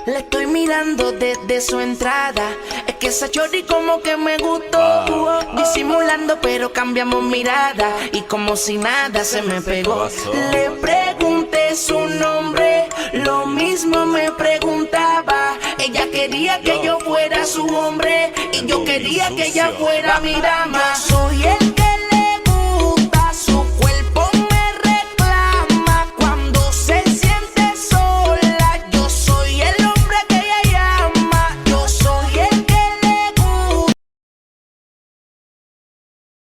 Le estoy mirando desde su entrada. Es que esa chori como que me gustó. Disimulando pero cambiamos mirada. Y como si nada se me pegó. Le pregunté su nombre, lo mismo me preguntaba. Ella quería que yo fuera su hombre y yo quería que ella fuera mi dama. Soy el